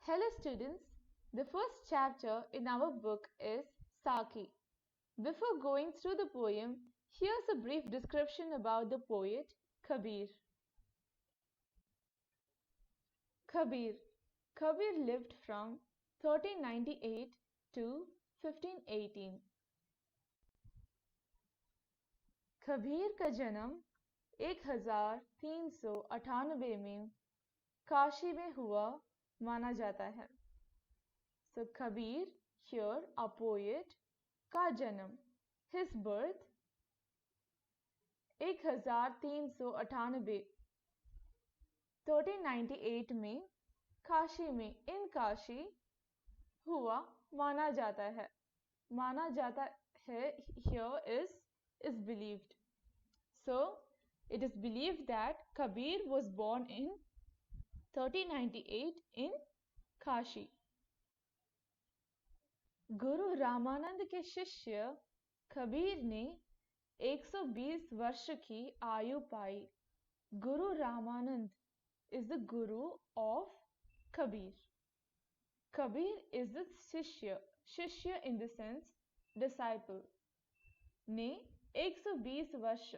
Hello students, the first chapter in our book is Saki. Before going through the poem, here's a brief description about the poet Kabir. Kabir lived from 1398 to 1518. Kabir का जन्म 1398 में काशी में हुआ माना जाता है. So Kabir, here a poet, का जन्म, his birth 1398 1398 में काशी में in काशी हुआ माना जाता है. माना जाता है here is believed. So it is believed that Kabir was born in 1398 in Kashi. गुरु रामानंद के शिष्य कबीर ने 120 वर्ष की आयु पाई. गुरु Ramanand is the guru of Kabir. Kabir is the शिष्य in the sense disciple. ने 120 वर्ष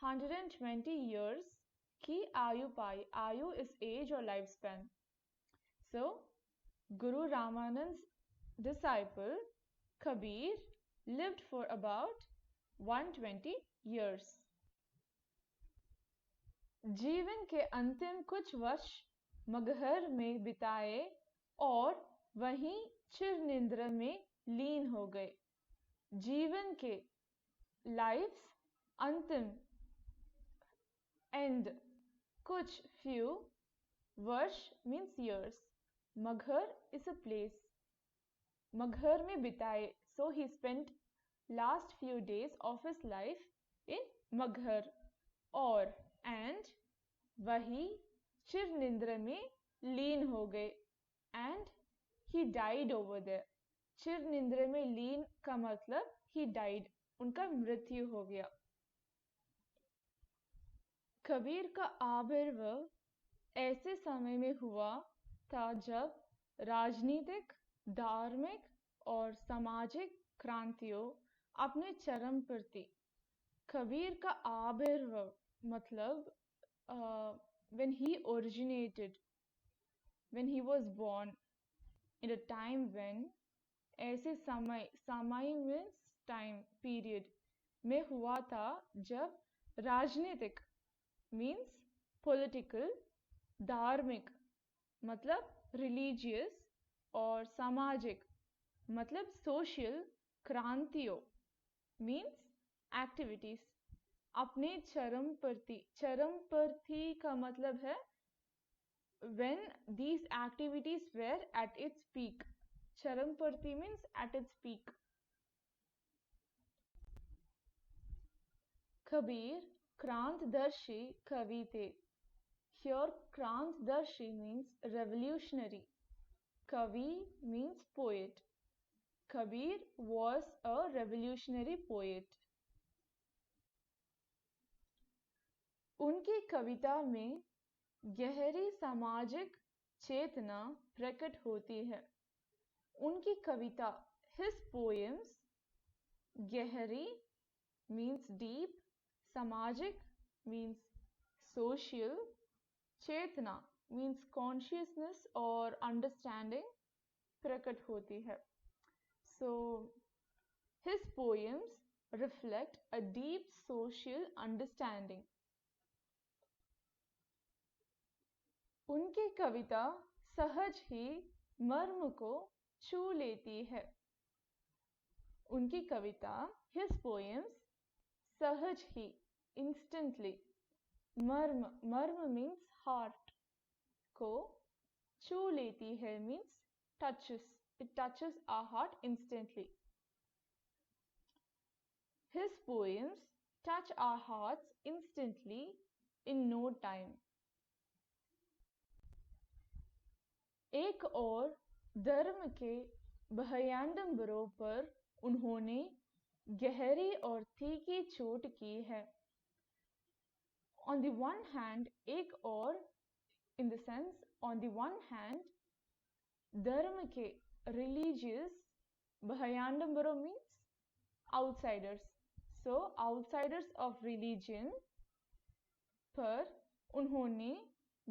120 years की आयु पाई. आयु is age or lifespan. So Guru Ramanand's disciple Kabir lived for about 120 years. जीवन के अंतिम कुछ वर्ष मगहर में बिताए और वहीं चिरनिद्रा में लीन हो गए. जीवन के लाइफ्स अंतिम end कुछ few वर्ष means years. Maghar is a place. Maghar में बिताए, so he spent last few days of his life in Maghar. और and वही चिरनिद्रा में लीन हो गए and he died over there. चिरनिद्रा में लीन का मतलब he died, उनका मृत्यु हो गया. कबीर का आविर्भाव ऐसे समय में हुआ था जब राजनीतिक, धार्मिक और सामाजिक क्रांतियों अपने चरम पर थी. कबीर का आविर्भाव मतलब when he originated, when he was born, in a time when, ऐसे समय means time period में हुआ था जब राजनीतिक means political, धार्मिक मतलब religious और सामाजिक मतलब social क्रांतियों means activities अपने चरम पर थी. चरम पर थी का मतलब है when these activities were at its peak. चरम पर थी means at its peak. Kabir क्रांतदर्शी कवि थे. Here क्रांतदर्शी means revolutionary. Kavi means poet. Kabir was a revolutionary poet. उनकी कविता में गहरी सामाजिक चेतना प्रकट होती है. उनकी कविता, his poems, गहरी means deep, सामाजिक means social, Chetna means consciousness or understanding प्रकट होती है. So his poems reflect a deep social understanding. उनकी कविता सहज ही मर्म को छू लेती है. उनकी कविता, his poems, सहज ही instantly, मर्म means heart, को छू लेती है means touches. It touches our heart instantly. His poems touch our hearts instantly in no time. एक और धर्म के भयाडंबरों पर उन्होंने गहरी और तीखी चोट की है. On the one hand, एक और in the sense, on the one hand, धर्म के, religious, bhayandambaro means outsiders. So outsiders of religion पर उन्होंने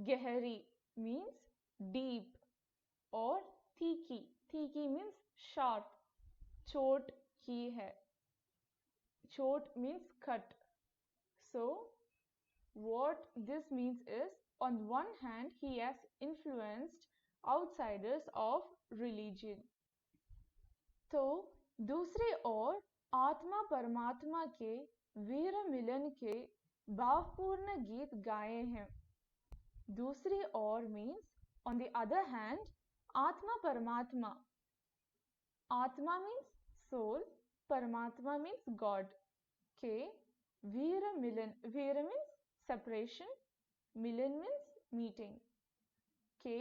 गहरी means deep और तीखी means sharp चोट की है. Chot means cut. So what this means is, on one hand he has influenced outsiders of religion. तो दूसरी ओर आत्मा परमात्मा के वीर मिलन के भावपूर्ण गीत गाए हैं. दूसरी ओर means on the other hand, आत्मा परमात्मा. आत्मा means soul, परमात्मा means God. के वीर मिलन, वीर means separation, मिलन means meeting. के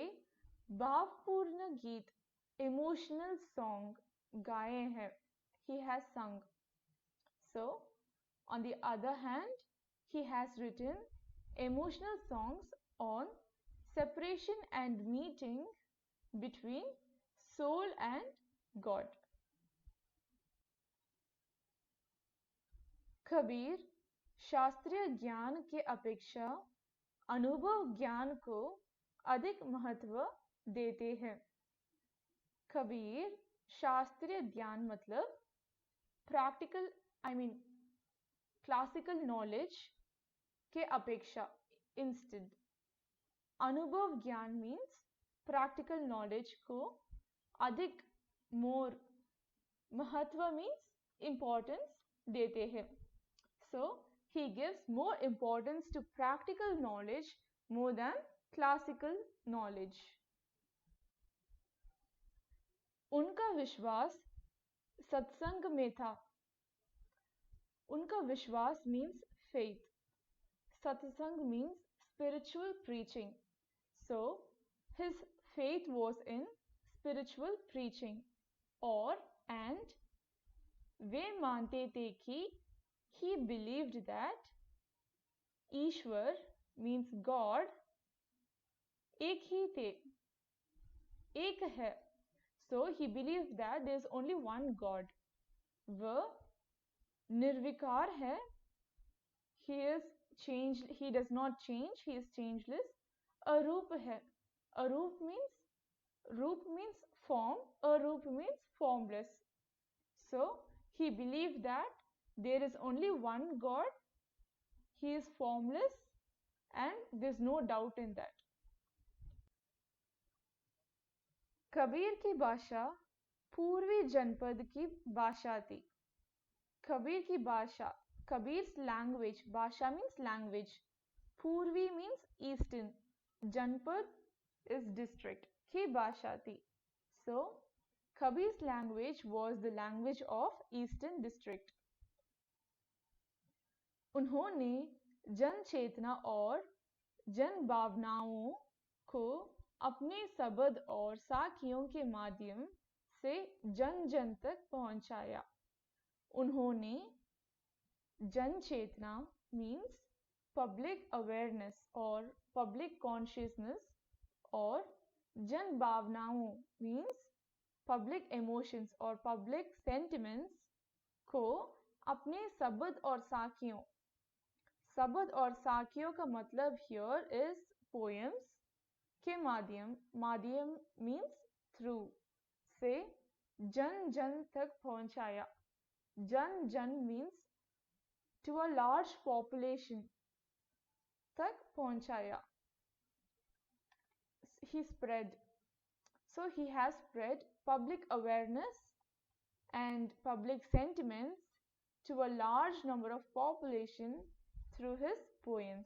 भावपूर्ण गीत, emotional song गाए हैं. He has sung. So on the other hand, he has written emotional songs on separation and meeting between soul and God. Kabir शास्त्रीय ज्ञान के अपेक्षा अनुभव ज्ञान को अधिक महत्व देते हैं. कबीर शास्त्रीय ज्ञान मतलब practical, I mean classical knowledge के अपेक्षा instead. अनुभव ज्ञान means practical knowledge को अधिक more, महत्व means importance देते हैं. So he gives more importance to practical knowledge more than classical knowledge. उनका विश्वास सत्संग में था. उनका विश्वास means faith. Satsang means spiritual preaching. So his faith was in spiritual preaching. And वे मानते थे कि he believed that Ishwar means God एक ही थे, एक है. So he believed that there is only one God. वह निर्विकार है. He is changed, he does not change, he is changeless. अरूप है. अरूप means form, Arup means formless. So he believed that there is only one God, he is formless, and there is no doubt in that. Kabir की भाषा पूर्वी जनपद की भाषा थी. कबीर की भाषा, Kabir's language, भाषा means language, पूर्वी means eastern, जनपद is district, की भाषा थी. So Kabir's language was the language of eastern district. उन्होंने जन चेतना और जन भावनाओं को अपने शब्द और साखियों के माध्यम से जन जन तक पहुंचाया. उन्होंने जन चेतना means public awareness और public consciousness और जन भावनाओं means public emotions और public sentiments को अपने शब्द और साखियों. शब्द और साखियों का मतलब here is poems के माध्यम means through से जन जन तक पहुंचाया. जन जन means to a large population तक पहुंचाया. He spread. So he has spread public awareness and public sentiments to a large number of population through his poems.